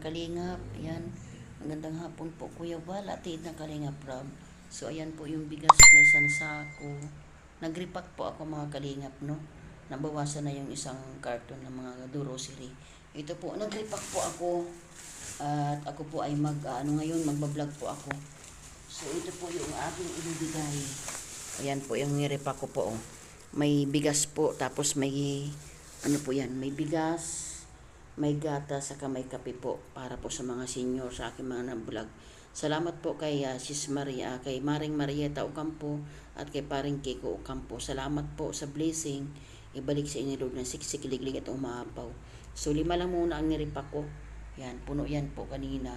kalingap. Ayan. Magandang hapon po Kuya Val. Atid ng Kalingap Rob. So ayan po yung bigas na isang sako. Nagrepack po ako mga kalingap, no. Nabawasan na yung isang karton ng mga grocery. Ito po, nagrepack po ako. At ako po ay ngayon magbablog po ako. So ito po yung aking ibibigay. Ayan po yung nirepack ko po. Oh. May bigas po, tapos may ano po yan, may bigas, may gata, saka may kape po para po sa mga senior sa aking mga na-vlog. Salamat po kay Sis Maria, kay Maring Marieta Ocampo at kay Paring Kiko Ocampo. Salamat po sa blessing. Ibalik sa inyo Lord ng siksik, liglig at umaapaw. So 5 lang muna ang niripak ko. Yan, puno yan po kanina.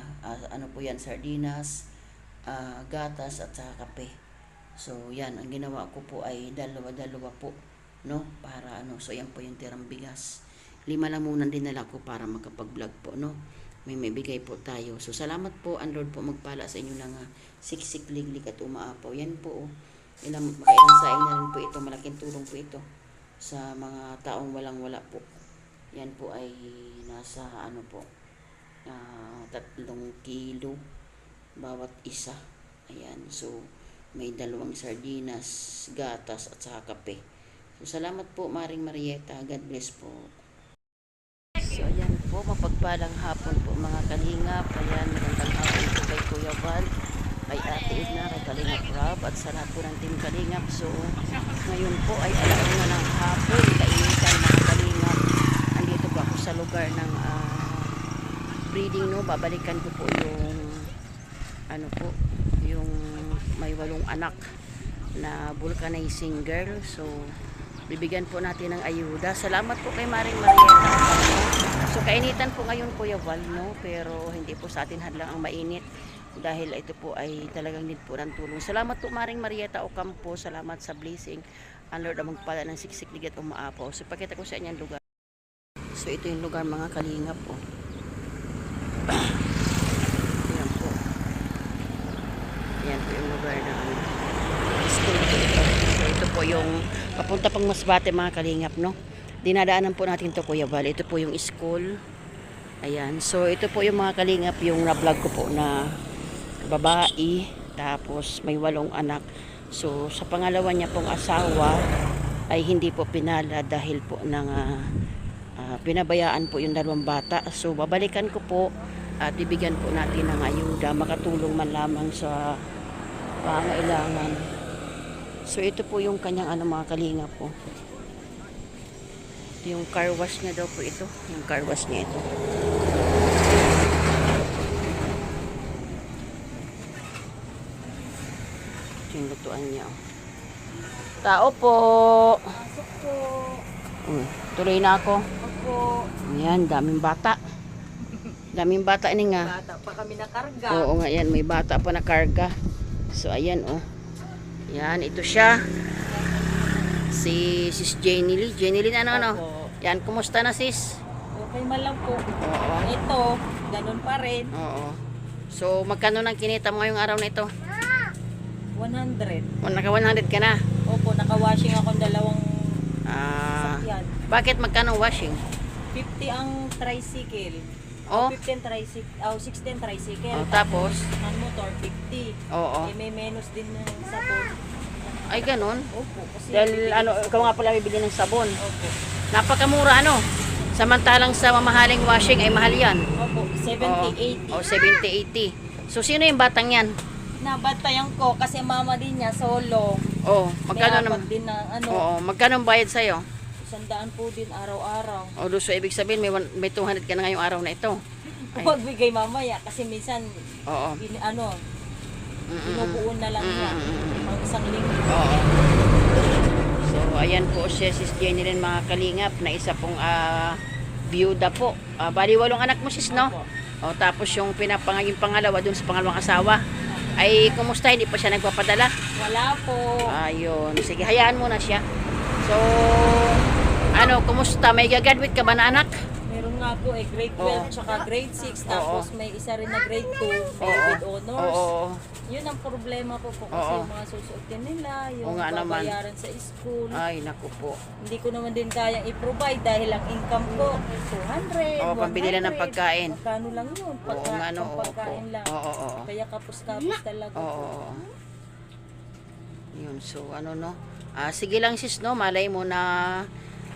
Ano po yan, sardinas, gatas at saka kape. So yan, ang ginawa ko po ay dalawa po, no? Para ano, so yan po yung tirang bigas. 5 lang muna dinala ko para makapag-vlog po, no? May bigay po tayo. So salamat po, ang Lord po magpala sa inyo ng siksik, liglig at umaapaw. Yan po, oh. Ilang saing na rin po ito. Malaking tulong po ito sa mga taong walang-wala po. Yan po ay nasa ano po, 3 kilo bawat isa. Ayan, so may 2 sardinas, gatas at saka kape. So salamat po Maring Marieta. God bless po. So ayan po, mapagpalang hapon po mga kalingap. Ayan, magandang hapon po kay Kuya Val, kay Ate Edna, kay Kalingap Rob, at sa lahat po ng Team Kalingap. So ngayon po ay alam na ng hapon, kainitan mga kalingap. Andito po ako sa lugar ng breeding, no. Babalikan ko po yung ano po, yung may 8 anak na vulcanizing girl. So bibigyan po natin ng ayuda. Salamat po kay Maring Marieta. So kainitan po ngayon Kuya Val, no, pero hindi po sa atin hadlang ang mainit dahil ito po ay talagang need po ng tulong. Salamat po Maring Marieta Ocampo. Salamat sa blessing. Ang Lord ang magpala ng siksik, liglig at umaapaw. So pakita ko sa inyo ang lugar. So ito yung lugar mga kalingap po. Ayan po. Ayan po yung lugar na school po ito. So ito po yung papunta pang Masbate mga kalingap, no. Dinadaanan po natin to Kuya Val. Ito po yung school. Ayan. So ito po yung mga kalingap, yung na-vlog ko po na babae. Tapos may 8 anak. So sa pangalawa niya pong asawa ay hindi po pinala dahil po ng pinabayaan po yung 2 bata. So babalikan ko po at bibigyan po natin ng ayuda, makatulong man lamang sa pangailangan. So ito po yung kanyang mga kalingap po. Ito yung car wash niya daw po ito. Yung car wash niya ito. Ito yung lutuan niya. Tao po. Pasok po. Tuloy na ako. Opo. Ayan, daming bata. Daming bata ini nga. Bata pa kami nakarga. Oo nga yan, may bata pa na karga. So ayan oh. Yan, ito siya. Si Sis Jenny Lee. Jenny Lee ano? Opo. Yan, kumusta na sis? Okay man lang po. Oo. Ito, ganun pa rin. Oo. So magkano nang kinita mo ngayong araw na ito? 100. O, naka 100 ka na? Opo, naka-washing akong 2 Ah, sakyan. bakit magkano washing? 50 ang tricycle. Oh. 15 tricycle. 16 tricycle. Oh, tapos? Ang motor, 50. Oo. Eh, may menos din ng sabon. Ay, ganun. Opo. Kasi Dahil ikaw nga pala bibili ng sabon. Opo. Napakamura Samantalang sa mamahaling washing ay mahal yan. Opo, 70, 80. O 70, 80. So sino yung batang yan? Nabantayan ko kasi mama din niya solo. Oh, May magkano 4 naman? din na Oo, magkano ang bayad sa'yo? 100 po din araw-araw. O so ibig sabihin may 200 ka na ngayong araw na ito. Ay. Huwag bigay mamaya kasi minsan Oo. binubuon na lang niya pang 1 linggo. Oo. So ayan po siya, Sis Jenny rin mga kalingap na isa pong biyuda po. Bali 8 anak mo sis, no? Opo. O tapos yung pinapangaging pangalawa dun sa pangalawang asawa. Ay kumusta, hindi pa siya nagpapadala? Wala po. Ayun, sige hayaan mo na siya. So kumusta? May gagraduate ka ba na anak? Meron nga nga po grade 12 Oo. tsaka grade 6 tapos may isa rin na grade 2 may Oo. with honors. Oo. Yun ang problema po kasi Oo. yung mga susuotin nila, Oo yung nga naman. babayaran sa school. Ay, naku po. Hindi ko naman din kayang i-provide dahil ang income ko 200, Oo, pambili lang ng 100. pagkain. Magkano lang yun? Oo nga, no, oo, Pagkain opo. lang. Oo, oo. Kaya kapos-kapos talaga Oo, po. oo. Yun, so ano no. Sige lang sis no, malay mo na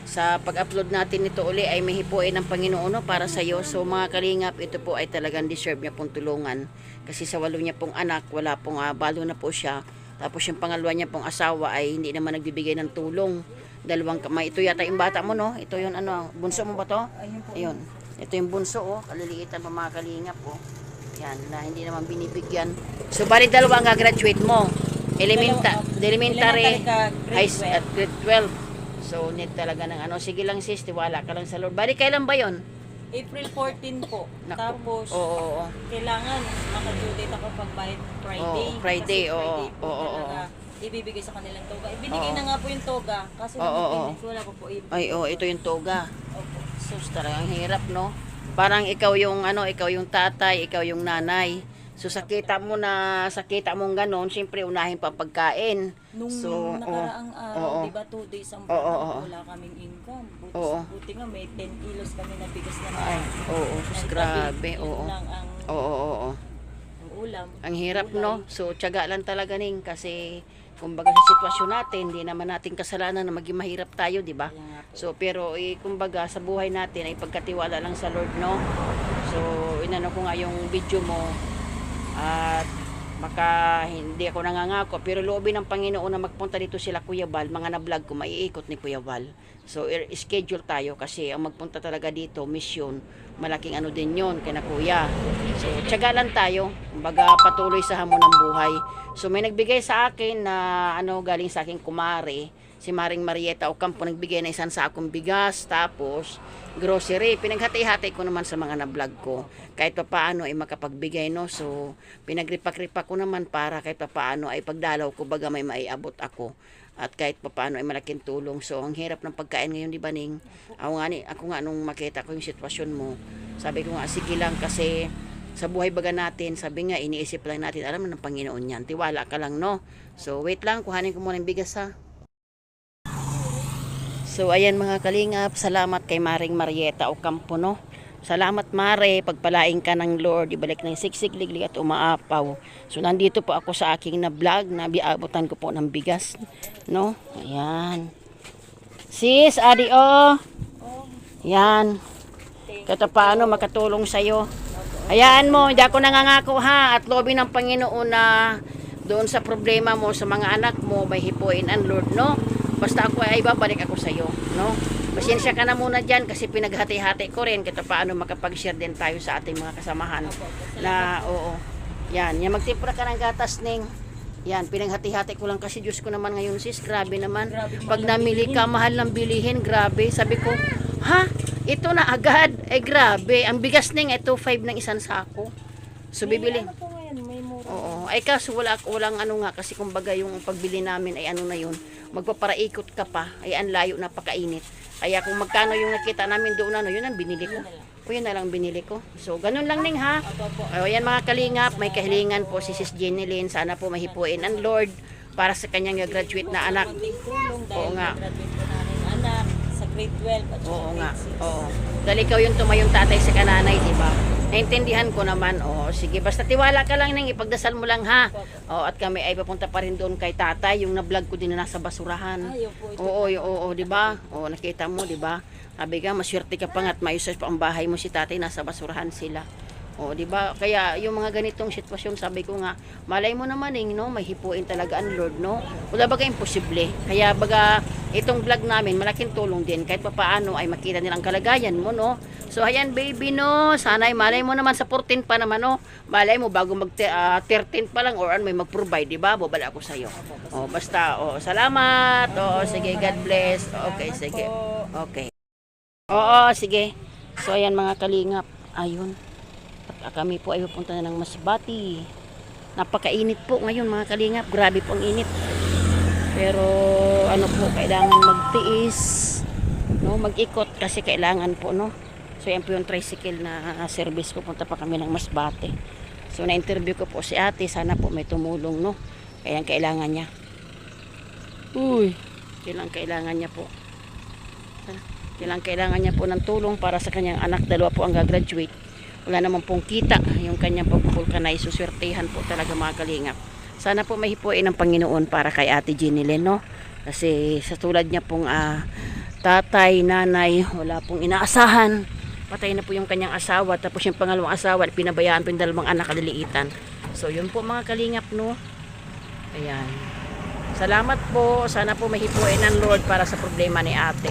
sa pag-upload natin nito uli ay may hipuin ng Panginoon no, para sa iyo. So mga kalingap, ito po ay talagang deserve niya pong tulungan. Kasi sa 8 niya pong anak, wala pong balo na po siya. Tapos yung pangalawa niya pong asawa ay hindi naman nagbibigay ng tulong. 2 kamay. Ito yata yung bata mo no. Ito yung ano, bunso mo ba to? Ayun po. Ayun. Ito yung bunso oh, kaliliitan pa mga kalingap oh. Yan, na hindi naman binibigyan. So bali 2 ang gagraduate mo. Elementary, ka, high grade 12. at grade 12. So, need talaga ng ano. Sige lang sis, tiwala ka lang sa Lord. Bali, kailan ba yon? April 14 po. Naku. Tapos, Oo, oo, oo. kailangan maka-due date ako pag by Friday. Oo, Friday, Kasi oo, Friday po oo, talaga ibibigay sa kanilang toga. Ibinigay Oo. na nga po yung toga. Kasi Oo, oo. wala pa po ibigay. Ay, oh, ito yung toga. Opo. Sus, talagang hirap, no? Parang ikaw yung, ano, ikaw yung tatay, ikaw yung nanay. So, sa kita mong ganon, siyempre, unahin pa ang pagkain. Nung So, nakaraang oo. araw, diba 2 days ang Oo, buwan, oo. wala kaming income. Buti, Oo. buti nga may 10 kilos kami na bigas na Ay, oo, sus, grabe, oo. Yun lang ang, Oo, oo, oo. ang ulam. Ang hirap, Gulay. no? So, tiyaga lang talaga ning kasi kumbaga sa sitwasyon natin, hindi naman natin kasalanan na maging mahirap tayo, di ba? Kaya nga po. So, pero kumbaga sa buhay natin ay pagkatiwala lang sa Lord, no? So, inano ko nga yung video mo at maka hindi ako nangangako pero loobin ng Panginoon na magpunta dito sila Kuya Val, mga na-vlog ko maiikot ni Kuya Val. So, schedule tayo kasi ang magpunta talaga dito, mission, malaking ano din yon kay na Kuya. So, tiyaga lang tayo, kumbaga patuloy sa hamon ng buhay. So, may nagbigay sa akin na ano galing sa aking kumare, si Maring Marieta Ocampo, nagbigay na isang sakong bigas, tapos grocery. Pinaghati-hati ko naman sa mga na-vlog ko. Kahit pa paano ay makapagbigay, no? So, pinagripak-ripak ko naman para kahit pa paano ay pagdalaw ko, baga may maiabot ako. At kahit pa paano ay malaking tulong. So, ang hirap ng pagkain ngayon, di ba, Ning? Ako nga nung makita ko yung sitwasyon mo, sabi ko nga, sige lang kasi sa buhay baga natin, sabi nga, iniisip lang natin, alam na ng Panginoon yan. Tiwala ka lang, no? So, wait lang, kuhanin ko muna yung bigas, ha? So, ayan mga kalingap, salamat kay Maring Marieta Ocampo, no? Salamat Mare, pagpalaing ka ng Lord, ibalik ng siksik, liglig at umaapaw. So, nandito po ako sa aking na vlog, na biabutan ko po ng bigas, no? Ayan. Sis, Adi, oh. Yan. Kata paano makatulong sa'yo. Hayaan mo, hindi ako nangangako ha, at loobin ng Panginoon na doon sa problema mo, sa mga anak mo, may hipuin ang Lord, no? Basta ako ay babalik ako sa iyo, no? Pasensya ka na muna diyan kasi pinaghati-hati ko rin kita paano makapag-share din tayo sa ating mga kasamahan. Na oo. Yan, magtimpla ka ng gatas ning. Yan, pinaghati-hati ko lang kasi Diyos ko naman ngayon sis, grabe naman. Pag namili ka, mahal ng bilihin, grabe. Sabi ko, ha? Ito na agad. Ay grabe, ang bigas ning ito 5 ng isang sako. So bibili. Ano po ngayon, may mura. Oo. Ay kaso walang ano nga kasi kumbaga yung pagbili namin ay ano na yun. Magpaparaikot ka pa. Ay ang layo na pakainit. Kaya kung magkano yung nakita namin doon ano, yun ang binili ko. O yun na lang binili ko. So ganun lang ning ha. O yan mga kalingap, may kahilingan po si Sis Jenny Lynn. Sana po mahipuin ang Lord para sa kanyang graduate na anak. Konting tulong dahil Oo nga. graduate po namin anak sa grade 12 at saka Oo nga. grade 6. Oo. Dahil ikaw yung tumayong tatay sa kananay, di ba? Naintindihan ko naman. Oo, sige. Basta tiwala ka lang nang ipagdasal mo lang ha. Oo, at kami ay papunta pa rin doon kay tatay. Yung na-vlog ko din na nasa basurahan. Ayun po ito. Oo, di ba? Oo, nakita mo, di ba? Sabi ka, maswerte ka pa nga at maayos pa ang bahay mo si tatay, nasa basurahan sila. O, di ba? Kaya yung mga ganitong sitwasyon, sabi ko nga, malay mo naman no, may hipuin talaga ang Lord, no? Wala baga imposible. Kaya baga itong vlog namin, malaking tulong din kahit papaano ay makita nilang kalagayan mo, no? So, ayan baby, no? Sana ay malay mo naman sa 14 pa naman, no? Malay mo bago mag 13 pa lang or ano, may mag-provide, di ba? Babala ako sa iyo. O, basta, salamat. O, sige, God bless. Okay, sige. Okay. Oo, sige. So, ayan mga kalingap. Ayun. At kami po ay pupunta na ng Masbati. Napakainit po ngayon mga kalingap. Grabe po ang init. Pero ano po, kailangan magtiis. No, mag-ikot kasi kailangan po, no. So yan po yung tricycle na service, pupunta pa kami ng Masbate. So na-interview ko po si ate, sana po may tumulong, no? Kaya ang kailangan niya. Uy, kailangan niya po. Kailangan niya po ng tulong para sa kanyang anak, dalawa po ang gagraduate. Wala naman pong kita yung kanyang pag-vulcanize. Suswertehan po talaga mga kalingap. Sana po may hipuin ng Panginoon para kay Ate Jeneline, no? Kasi sa tulad niya pong tatay, nanay, wala pong inaasahan. Patay na po yung kanyang asawa. Tapos yung pangalawang asawa, pinabayaan po yung dalawang anak kaliliitan. So yun po mga kalingap, no? Ayan. Salamat po. Sana po may hipuin ng Lord para sa problema ni ate.